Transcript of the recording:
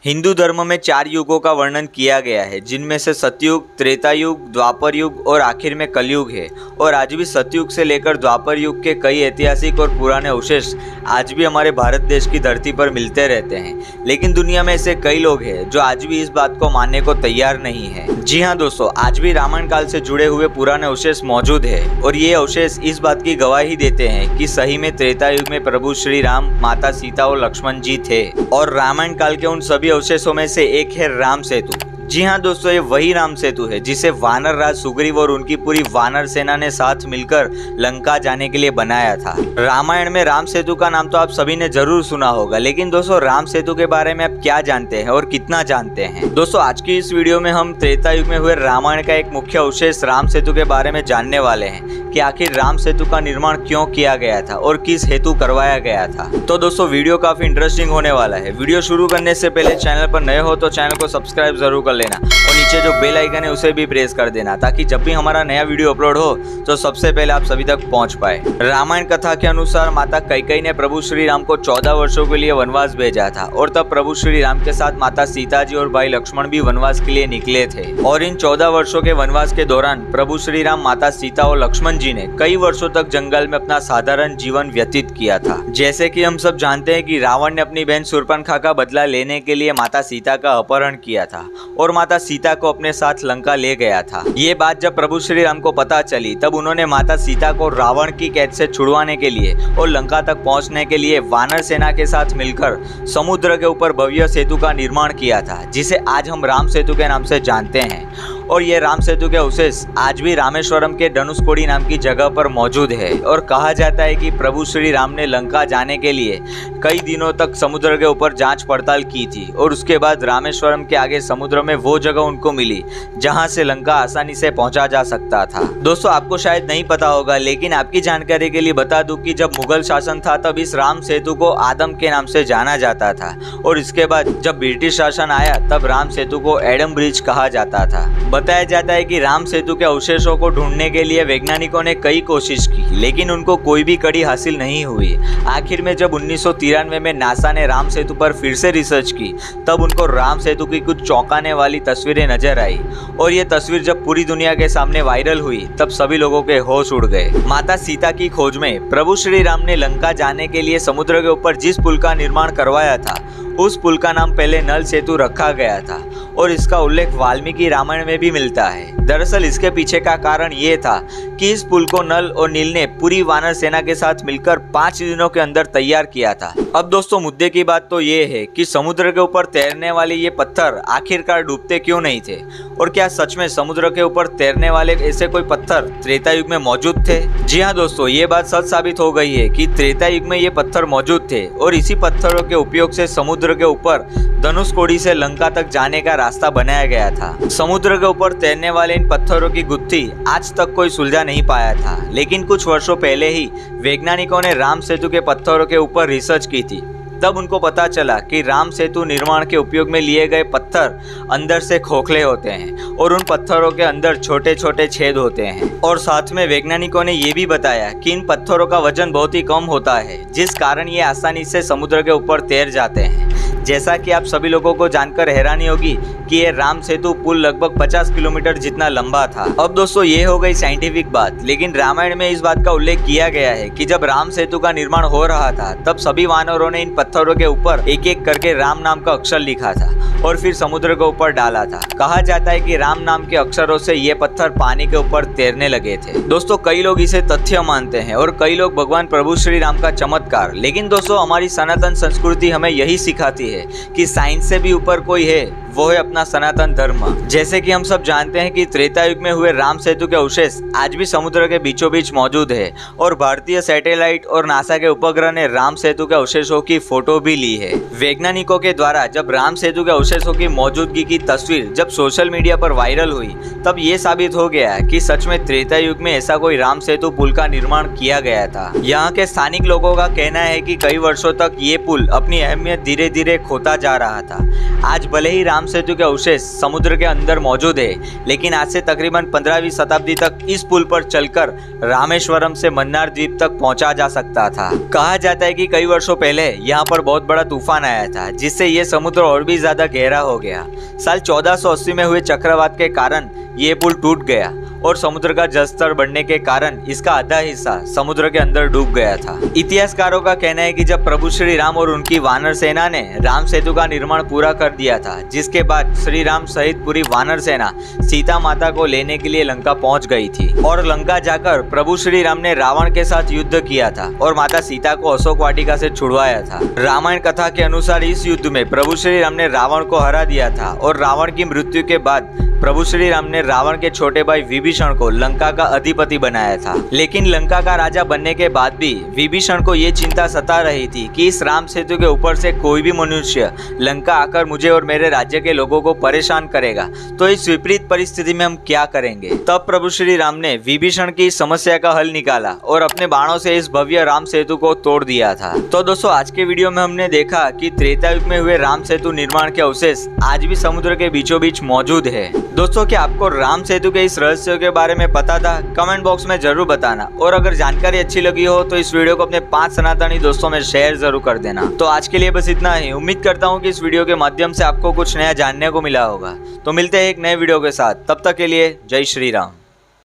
हिंदू धर्म में 4 युगों का वर्णन किया गया है, जिनमें से सतयुग, त्रेता युग, द्वापर युग और आखिर में कलयुग है। और आज भी सतयुग से लेकर द्वापर युग के कई ऐतिहासिक और पुराने अवशेष आज भी हमारे भारत देश की धरती पर मिलते रहते हैं। लेकिन दुनिया में ऐसे कई लोग हैं जो आज भी इस बात को मानने को तैयार नहीं है। जी हाँ दोस्तों, आज भी रामायण काल से जुड़े हुए पुराने अवशेष मौजूद है और ये अवशेष इस बात की गवाही देते हैं कि सही में त्रेता युग में प्रभु श्री राम, माता सीता और लक्ष्मण जी थे। और रामायण काल के उन सभी अवशेषों में से एक है राम सेतु। जी हाँ दोस्तों, ये वही राम सेतु है जिसे वानर राज सुग्रीव और उनकी पूरी वानर सेना ने साथ मिलकर लंका जाने के लिए बनाया था। रामायण में राम सेतु का नाम तो आप सभी ने जरूर सुना होगा, लेकिन दोस्तों राम सेतु के बारे में आप क्या जानते हैं और कितना जानते हैं? दोस्तों आज की इस वीडियो में हम त्रेता युग में हुए रामायण का एक मुख्य अवशेष राम सेतु के बारे में जानने वाले हैं कि आखिर राम सेतु का निर्माण क्यों किया गया था और किस हेतु करवाया गया था। तो दोस्तों वीडियो काफी इंटरेस्टिंग होने वाला है। वीडियो शुरू करने से पहले चैनल पर नए हो तो चैनल को सब्सक्राइब जरूर कर लेना और नीचे जो बेल आइकन है उसे भी प्रेस कर देना, ताकि जब भी हमारा नया वीडियो अपलोड हो तो सबसे पहले आप सभी तक पहुंच पाए। रामायण कथा के अनुसार माता कैकेयी ने प्रभु श्री राम को 14 वर्षों के लिए वनवास भेजा था और तब प्रभु श्री राम के साथ माता सीता जी और भाई लक्ष्मण भी वनवास के लिए निकले थे। और इन 14 वर्षों के वनवास के दौरान प्रभु श्री राम, माता सीता और लक्ष्मण जी ने कई वर्षों तक जंगल में अपना साधारण जीवन व्यतीत किया था। जैसे कि हम सब जानते हैं कि रावण ने अपनी बहन शूर्पणखा का बदला लेने के लिए माता सीता का अपहरण किया था और माता सीता को अपने साथ लंका ले गया था। ये बात जब प्रभु श्री राम को पता चली तब उन्होंने माता सीता को रावण की कैद से छुड़वाने के लिए और लंका तक पहुंचने के लिए वानर सेना के साथ मिलकर समुद्र के ऊपर भव्य सेतु का निर्माण किया था, जिसे आज हम राम सेतु के नाम से जानते हैं। और ये राम सेतु के अवशेष आज भी रामेश्वरम के धनुषकोडी नाम की जगह पर मौजूद है। और कहा जाता है कि प्रभु श्री राम ने लंका जाने के लिए कई दिनों तक समुद्र के ऊपर जांच पड़ताल की थी और उसके बाद रामेश्वरम के आगे समुद्र में वो जगह उनको मिली जहां से लंका आसानी से पहुंचा जा सकता था। दोस्तों आपको शायद नहीं पता होगा, लेकिन आपकी जानकारी के लिए बता दूं कि जब मुगल शासन था तब इस राम सेतु को आदम के नाम से जाना जाता था और इसके बाद जब ब्रिटिश शासन आया तब राम सेतु को एडम ब्रिज कहा जाता था। बताया जाता है कि राम सेतु के अवशेषों को ढूंढने के लिए वैज्ञानिकों ने कई कोशिश की, लेकिन उनको कोई भी कड़ी हासिल नहीं हुई। आखिर में जब 1993 में नासा ने राम सेतु पर फिर से रिसर्च की तब उनको राम सेतु की कुछ चौंकाने वाली तस्वीरें नजर आई और ये तस्वीर जब पूरी दुनिया के सामने वायरल हुई तब सभी लोगों के होश उड़ गए। माता सीता की खोज में प्रभु श्री राम ने लंका जाने के लिए समुद्र के ऊपर जिस पुल का निर्माण करवाया था उस पुल का नाम पहले नल सेतु रखा गया था और इसका उल्लेख वाल्मीकि रामायण में भी मिलता है। दरअसल इसके पीछे का कारण ये था कि इस पुल को नल और नील ने पूरी वानर सेना के साथ मिलकर 5 दिनों के अंदर तैयार किया था। अब दोस्तों मुद्दे की बात तो ये है कि समुद्र के ऊपर तैरने वाले ये पत्थर आखिरकार डूबते क्यों नहीं थे और क्या सच में समुद्र के ऊपर तैरने वाले ऐसे कोई पत्थर त्रेता युग में मौजूद थे? जी हाँ दोस्तों, ये बात सच साबित हो गई है कि त्रेता युग में ये पत्थर मौजूद थे और इसी पत्थरों के उपयोग से समुद्र के ऊपर धनुषकोडी से लंका तक जाने का रास्ता बनाया गया था। समुद्र के ऊपर तैरने वाले इन पत्थरों की गुत्थी आज तक कोई सुलझा नहीं पाया था, लेकिन कुछ वर्षों पहले ही वैज्ञानिकों ने राम सेतु के पत्थरों के ऊपर रिसर्च की थी। तब उनको पता चला कि राम सेतु निर्माण के उपयोग में लिए गए पत्थर अंदर से खोखले होते हैं और उन पत्थरों के अंदर छोटे छोटे छेद होते हैं। और साथ में वैज्ञानिकों ने ये भी बताया कि इन पत्थरों का वजन बहुत ही कम होता है, जिस कारण ये आसानी से समुद्र के ऊपर तैर जाते हैं। जैसा कि आप सभी लोगों को जानकर हैरानी होगी कि ये राम सेतु पुल लगभग 50 किलोमीटर जितना लंबा था। अब दोस्तों ये हो गई साइंटिफिक बात, लेकिन रामायण में इस बात का उल्लेख किया गया है कि जब राम सेतु का निर्माण हो रहा था तब सभी वानरों ने इन पत्थरों के ऊपर एक एक करके राम नाम का अक्षर लिखा था और फिर समुद्र के ऊपर डाला था। कहा जाता है कि राम नाम के अक्षरों से ये पत्थर पानी के ऊपर तैरने लगे थे। दोस्तों कई लोग इसे तथ्य मानते हैं और कई लोग भगवान प्रभु श्री राम का चमत्कार, लेकिन दोस्तों हमारी सनातन संस्कृति हमें यही सिखाती है कि साइंस से भी ऊपर कोई है, वो है अपना सनातन धर्म। जैसे कि हम सब जानते हैं कि त्रेता युग में हुए राम सेतु के अवशेष आज भी समुद्र के बीचों बीच मौजूद है और भारतीय सैटेलाइट और नासा के उपग्रह ने राम सेतु के अवशेषों की फोटो भी ली है। वैज्ञानिकों के द्वारा जब राम सेतु के अवशेषों की मौजूदगी की तस्वीर जब सोशल मीडिया पर वायरल हुई तब ये साबित हो गया कि सच में त्रेता युग में ऐसा कोई राम सेतु पुल का निर्माण किया गया था। यहाँ के स्थानिक लोगों का कहना है कि कई वर्षों तक ये पुल अपनी अहमियत धीरे धीरे खोता जा रहा था। आज भले ही राम राम सेतु के अवशेष समुद्र के अंदर मौजूद है, लेकिन आज से तकरीबन 15वीं शताब्दी तक इस पुल पर चलकर रामेश्वरम से मन्नार द्वीप तक पहुंचा जा सकता था। कहा जाता है कि कई वर्षों पहले यहाँ पर बहुत बड़ा तूफान आया था, जिससे ये समुद्र और भी ज्यादा गहरा हो गया। साल 1480 में हुए चक्रवात के कारण ये पुल टूट गया और समुद्र का जलस्तर बढ़ने के कारण इसका आधा हिस्सा समुद्र के अंदर डूब गया था। इतिहासकारों का कहना है कि जब प्रभु श्री राम और उनकी वानर सेना ने राम सेतु का निर्माण पूरा कर दिया था, जिसके बाद श्री राम सहित पूरी वानर सेना सीता माता को लेने के लिए लंका पहुंच गई थी और लंका जाकर प्रभु श्री राम ने रावण के साथ युद्ध किया था और माता सीता को अशोक वाटिका से छुड़वाया था। रामायण कथा के अनुसार इस युद्ध में प्रभु श्री राम ने रावण को हरा दिया था और रावण की मृत्यु के बाद प्रभु श्री राम ने रावण के छोटे भाई विभीषण को लंका का अधिपति बनाया था। लेकिन लंका का राजा बनने के बाद भी विभीषण को ये चिंता सता रही थी कि इस राम सेतु के ऊपर से कोई भी मनुष्य लंका आकर मुझे और मेरे राज्य के लोगों को परेशान करेगा, तो इस विपरीत परिस्थिति में हम क्या करेंगे। तब प्रभु श्री राम ने विभीषण की समस्या का हल निकाला और अपने बाणों से इस भव्य राम सेतु को तोड़ दिया था। तो दोस्तों, आज के वीडियो में हमने देखा कि त्रेता युग में हुए राम सेतु निर्माण के अवशेष आज भी समुद्र के बीचों बीच मौजूद है। दोस्तों, क्या आपको राम सेतु के इस रहस्य के बारे में पता था? कमेंट बॉक्स में जरूर बताना, और अगर जानकारी अच्छी लगी हो तो इस वीडियो को अपने 5 सनातनी दोस्तों में शेयर जरूर कर देना। तो आज के लिए बस इतना ही। उम्मीद करता हूँ कि इस वीडियो के माध्यम से आपको कुछ नया जानने को मिला होगा। तो मिलते हैं एक नए वीडियो के साथ, तब तक के लिए जय श्री राम।